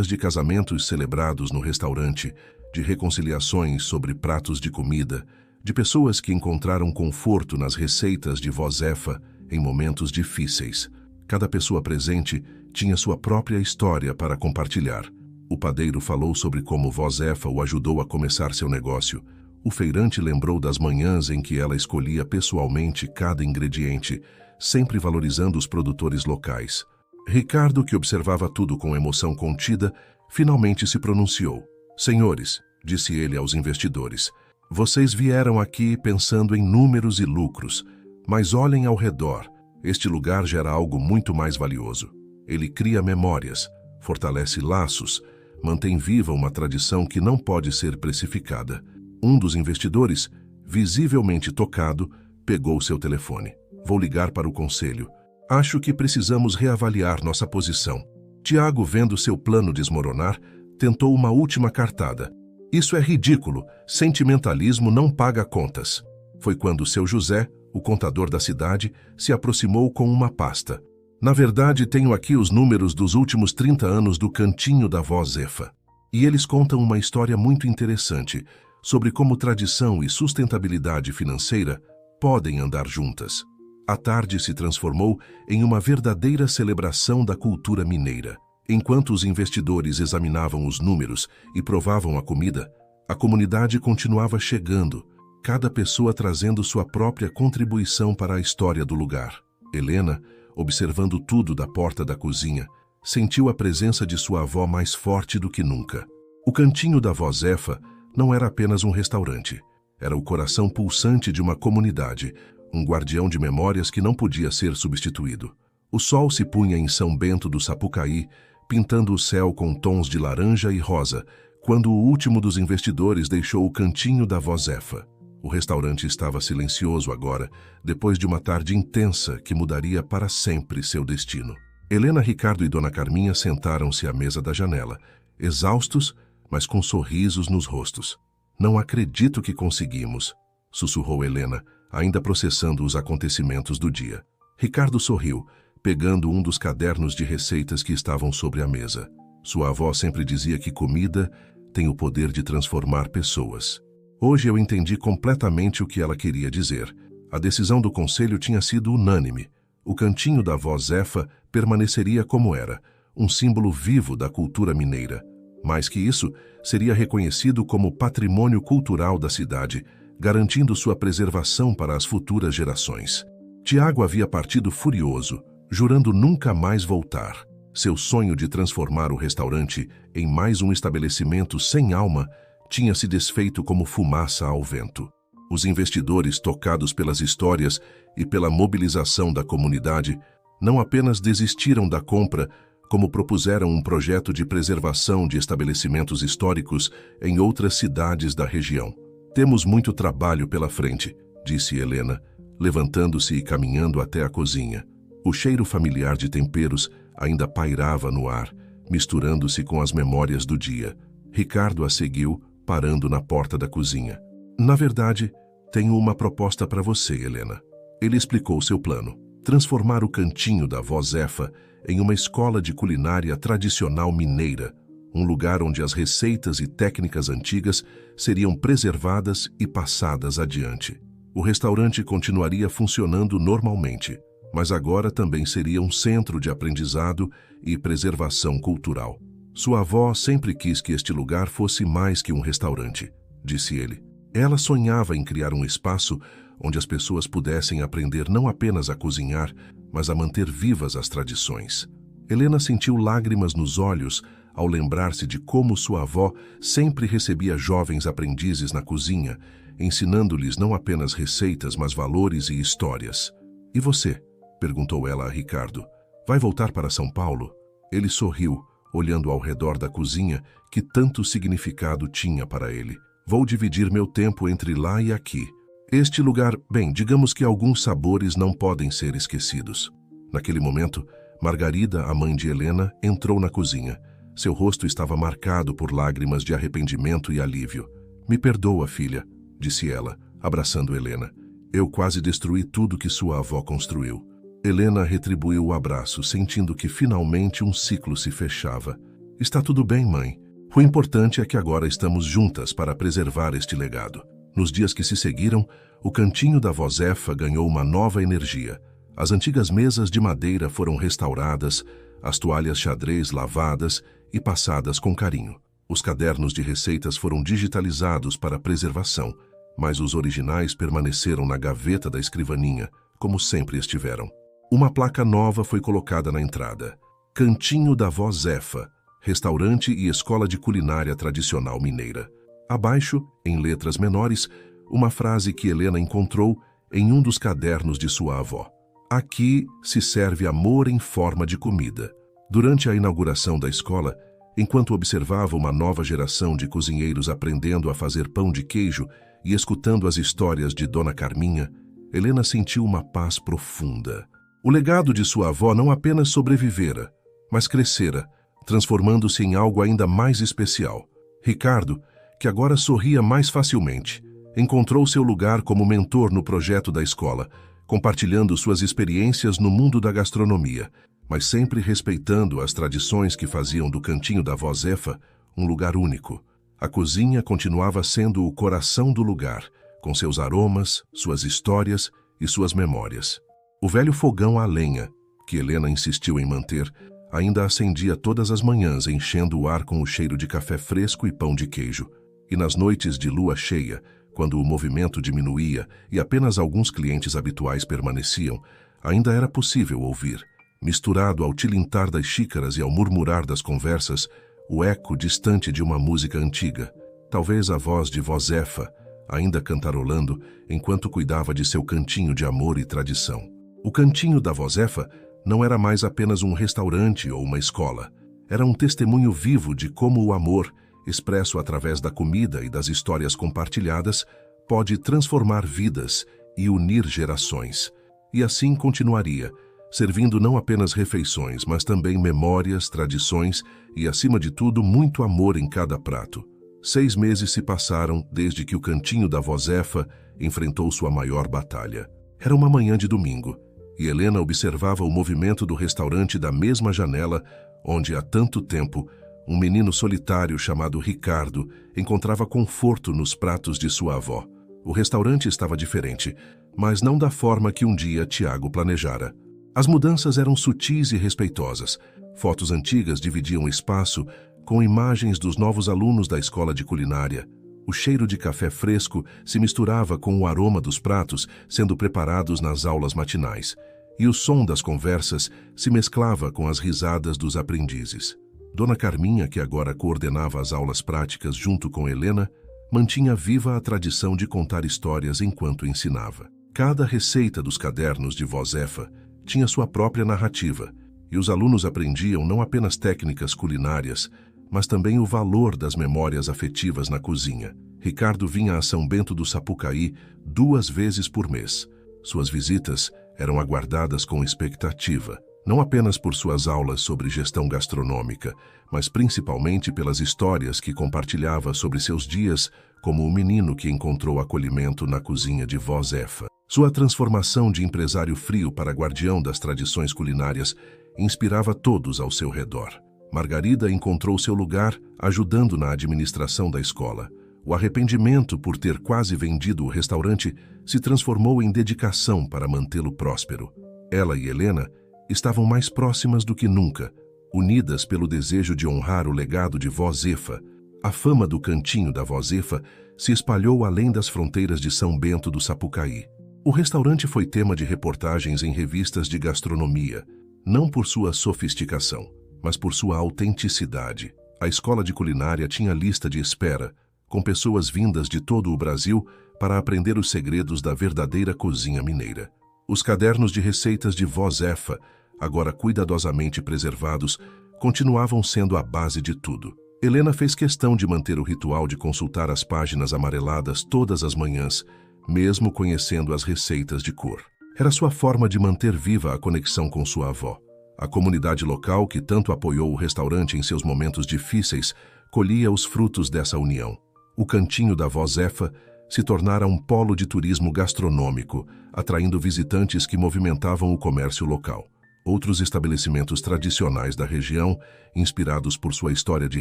de casamentos celebrados no restaurante, de reconciliações sobre pratos de comida, de pessoas que encontraram conforto nas receitas de vó Zefa em momentos difíceis. Cada pessoa presente tinha sua própria história para compartilhar. O padeiro falou sobre como vó Zefa o ajudou a começar seu negócio. O feirante lembrou das manhãs em que ela escolhia pessoalmente cada ingrediente, sempre valorizando os produtores locais. Ricardo, que observava tudo com emoção contida, finalmente se pronunciou. "Senhores", disse ele aos investidores, "vocês vieram aqui pensando em números e lucros, mas olhem ao redor. Este lugar gera algo muito mais valioso. Ele cria memórias, fortalece laços, mantém viva uma tradição que não pode ser precificada." Um dos investidores, visivelmente tocado, pegou seu telefone. "Vou ligar para o conselho. Acho que precisamos reavaliar nossa posição." Tiago, vendo seu plano desmoronar, tentou uma última cartada. "Isso é ridículo. Sentimentalismo não paga contas." Foi quando seu José, o contador da cidade, se aproximou com uma pasta. "Na verdade, tenho aqui os números dos últimos 30 anos do cantinho da vó Zefa. E eles contam uma história muito interessante sobre como tradição e sustentabilidade financeira podem andar juntas." A tarde se transformou em uma verdadeira celebração da cultura mineira. Enquanto os investidores examinavam os números e provavam a comida, a comunidade continuava chegando, cada pessoa trazendo sua própria contribuição para a história do lugar. Helena, observando tudo da porta da cozinha, sentiu a presença de sua avó mais forte do que nunca. O cantinho da avó Zefa não era apenas um restaurante, era o coração pulsante de uma comunidade, um guardião de memórias que não podia ser substituído. O sol se punha em São Bento do Sapucaí, pintando o céu com tons de laranja e rosa, quando o último dos investidores deixou o cantinho da avó Zefa. O restaurante estava silencioso agora, depois de uma tarde intensa que mudaria para sempre seu destino. Helena, Ricardo e Dona Carminha sentaram-se à mesa da janela, exaustos, mas com sorrisos nos rostos. "Não acredito que conseguimos", sussurrou Helena, ainda processando os acontecimentos do dia. Ricardo sorriu, pegando um dos cadernos de receitas que estavam sobre a mesa. Sua avó sempre dizia que comida tem o poder de transformar pessoas. Hoje eu entendi completamente o que ela queria dizer. A decisão do conselho tinha sido unânime. O cantinho da avó Zefa permaneceria como era, um símbolo vivo da cultura mineira. Mais que isso, seria reconhecido como patrimônio cultural da cidade, garantindo sua preservação para as futuras gerações. Tiago havia partido furioso, jurando nunca mais voltar. Seu sonho de transformar o restaurante em mais um estabelecimento sem alma tinha se desfeito como fumaça ao vento. Os investidores, tocados pelas histórias e pela mobilização da comunidade, não apenas desistiram da compra, como propuseram um projeto de preservação de estabelecimentos históricos em outras cidades da região. Temos muito trabalho pela frente, disse Helena, levantando-se e caminhando até a cozinha. O cheiro familiar de temperos ainda pairava no ar, misturando-se com as memórias do dia. Ricardo a seguiu, parando na porta da cozinha. Na verdade, tenho uma proposta para você, Helena. Ele explicou seu plano. Transformar o cantinho da avó Zefa em uma escola de culinária tradicional mineira, um lugar onde as receitas e técnicas antigas seriam preservadas e passadas adiante. O restaurante continuaria funcionando normalmente, mas agora também seria um centro de aprendizado e preservação cultural. Sua avó sempre quis que este lugar fosse mais que um restaurante, disse ele. Ela sonhava em criar um espaço onde as pessoas pudessem aprender não apenas a cozinhar, mas a manter vivas as tradições. Helena sentiu lágrimas nos olhos ao lembrar-se de como sua avó sempre recebia jovens aprendizes na cozinha, ensinando-lhes não apenas receitas, mas valores e histórias. E você? Perguntou ela a Ricardo. Vai voltar para São Paulo? Ele sorriu, olhando ao redor da cozinha que tanto significado tinha para ele. Vou dividir meu tempo entre lá e aqui. Este lugar, bem, digamos que alguns sabores não podem ser esquecidos. Naquele momento, Margarida, a mãe de Helena, entrou na cozinha. Seu rosto estava marcado por lágrimas de arrependimento e alívio. Me perdoa, filha, disse ela, abraçando Helena. Eu quase destruí tudo que sua avó construiu. Helena retribuiu o abraço, sentindo que finalmente um ciclo se fechava. Está tudo bem, mãe. O importante é que agora estamos juntas para preservar este legado. Nos dias que se seguiram, o cantinho da avó Zefa ganhou uma nova energia. As antigas mesas de madeira foram restauradas, as toalhas xadrez lavadas e passadas com carinho. Os cadernos de receitas foram digitalizados para preservação, mas os originais permaneceram na gaveta da escrivaninha, como sempre estiveram. Uma placa nova foi colocada na entrada. Cantinho da avó Zefa, restaurante e escola de culinária tradicional mineira. Abaixo, em letras menores, uma frase que Helena encontrou em um dos cadernos de sua avó. Aqui se serve amor em forma de comida. Durante a inauguração da escola, enquanto observava uma nova geração de cozinheiros aprendendo a fazer pão de queijo e escutando as histórias de Dona Carminha, Helena sentiu uma paz profunda. O legado de sua avó não apenas sobrevivera, mas crescera, transformando-se em algo ainda mais especial. Ricardo, que agora sorria mais facilmente, encontrou seu lugar como mentor no projeto da escola, compartilhando suas experiências no mundo da gastronomia, mas sempre respeitando as tradições que faziam do cantinho da avó Zefa um lugar único. A cozinha continuava sendo o coração do lugar, com seus aromas, suas histórias e suas memórias. O velho fogão a lenha, que Helena insistiu em manter, ainda acendia todas as manhãs, enchendo o ar com o cheiro de café fresco e pão de queijo. E nas noites de lua cheia, quando o movimento diminuía e apenas alguns clientes habituais permaneciam, ainda era possível ouvir, misturado ao tilintar das xícaras e ao murmurar das conversas, o eco distante de uma música antiga, talvez a voz de vó Zefa, ainda cantarolando enquanto cuidava de seu cantinho de amor e tradição. O cantinho da vó Zefa não era mais apenas um restaurante ou uma escola. Era um testemunho vivo de como o amor, expresso através da comida e das histórias compartilhadas, pode transformar vidas e unir gerações. E assim continuaria, servindo não apenas refeições, mas também memórias, tradições e, acima de tudo, muito amor em cada prato. 6 meses se passaram desde que o cantinho da avó Zefa enfrentou sua maior batalha. Era uma manhã de domingo. e Helena observava o movimento do restaurante da mesma janela onde, há tanto tempo, um menino solitário chamado Ricardo encontrava conforto nos pratos de sua avó. O restaurante estava diferente, mas não da forma que um dia Tiago planejara. As mudanças eram sutis e respeitosas. Fotos antigas dividiam o espaço com imagens dos novos alunos da escola de culinária. O cheiro de café fresco se misturava com o aroma dos pratos sendo preparados nas aulas matinais, e o som das conversas se mesclava com as risadas dos aprendizes. Dona Carminha, que agora coordenava as aulas práticas junto com Helena, mantinha viva a tradição de contar histórias enquanto ensinava. Cada receita dos cadernos de Vó Zefa tinha sua própria narrativa, e os alunos aprendiam não apenas técnicas culinárias, mas também o valor das memórias afetivas na cozinha. Ricardo vinha a São Bento do Sapucaí 2 vezes por mês. Suas visitas eram aguardadas com expectativa, não apenas por suas aulas sobre gestão gastronômica, mas principalmente pelas histórias que compartilhava sobre seus dias como o menino que encontrou acolhimento na cozinha de Vó Zefa. Sua transformação de empresário frio para guardião das tradições culinárias inspirava todos ao seu redor. Margarida encontrou seu lugar ajudando na administração da escola. O arrependimento por ter quase vendido o restaurante se transformou em dedicação para mantê-lo próspero. Ela e Helena estavam mais próximas do que nunca, unidas pelo desejo de honrar o legado de Vó Zefa. A fama do cantinho da Vó Zefa se espalhou além das fronteiras de São Bento do Sapucaí. O restaurante foi tema de reportagens em revistas de gastronomia, não por sua sofisticação, mas por sua autenticidade. A escola de culinária tinha lista de espera, com pessoas vindas de todo o Brasil para aprender os segredos da verdadeira cozinha mineira. Os cadernos de receitas de Vó Zefa, agora cuidadosamente preservados, continuavam sendo a base de tudo. Helena fez questão de manter o ritual de consultar as páginas amareladas todas as manhãs, mesmo conhecendo as receitas de cor. Era sua forma de manter viva a conexão com sua avó. A comunidade local, que tanto apoiou o restaurante em seus momentos difíceis, colhia os frutos dessa união. O cantinho da Vó Zefa se tornara um polo de turismo gastronômico, atraindo visitantes que movimentavam o comércio local. Outros estabelecimentos tradicionais da região, inspirados por sua história de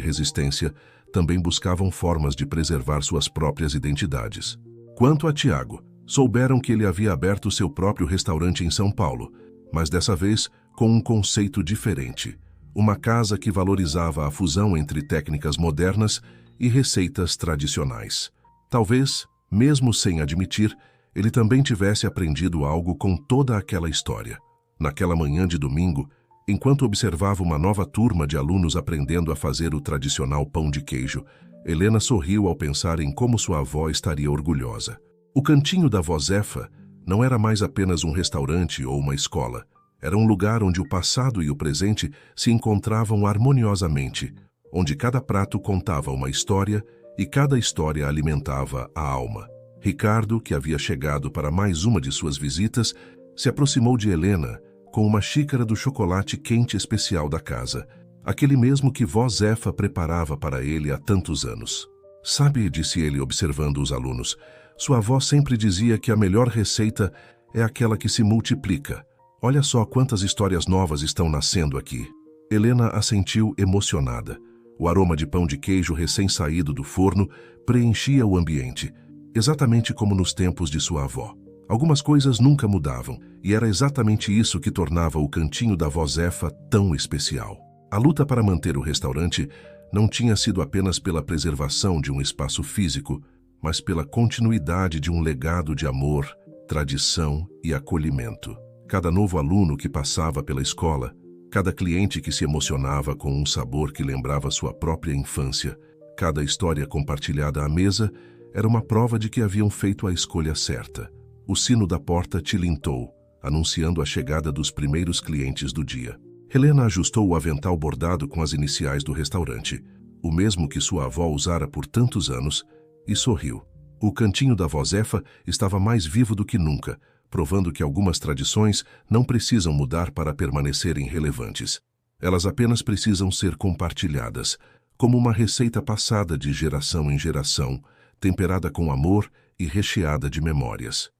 resistência, também buscavam formas de preservar suas próprias identidades. Quanto a Tiago, souberam que ele havia aberto seu próprio restaurante em São Paulo, mas dessa vez com um conceito diferente. Uma casa que valorizava a fusão entre técnicas modernas e receitas tradicionais. Talvez, mesmo sem admitir, ele também tivesse aprendido algo com toda aquela história. Naquela manhã de domingo, enquanto observava uma nova turma de alunos aprendendo a fazer o tradicional pão de queijo, Helena sorriu ao pensar em como sua avó estaria orgulhosa. O cantinho da Vó Zefa não era mais apenas um restaurante ou uma escola. Era um lugar onde o passado e o presente se encontravam harmoniosamente, onde cada prato contava uma história e cada história alimentava a alma. Ricardo, que havia chegado para mais uma de suas visitas, se aproximou de Helena com uma xícara do chocolate quente especial da casa, aquele mesmo que Vó Zefa preparava para ele há tantos anos. Sabe, disse ele observando os alunos, sua avó sempre dizia que a melhor receita é aquela que se multiplica. Olha só quantas histórias novas estão nascendo aqui. Helena assentiu emocionada. O aroma de pão de queijo recém-saído do forno preenchia o ambiente, exatamente como nos tempos de sua avó. Algumas coisas nunca mudavam, e era exatamente isso que tornava o cantinho da Vó Zefa tão especial. A luta para manter o restaurante não tinha sido apenas pela preservação de um espaço físico, mas pela continuidade de um legado de amor, tradição e acolhimento. Cada novo aluno que passava pela escola, cada cliente que se emocionava com um sabor que lembrava sua própria infância, cada história compartilhada à mesa era uma prova de que haviam feito a escolha certa. O sino da porta tilintou, anunciando a chegada dos primeiros clientes do dia. Helena ajustou o avental bordado com as iniciais do restaurante, o mesmo que sua avó usara por tantos anos, e sorriu. O cantinho da Vó Zefa estava mais vivo do que nunca, provando que algumas tradições não precisam mudar para permanecerem relevantes. Elas apenas precisam ser compartilhadas, como uma receita passada de geração em geração, temperada com amor e recheada de memórias.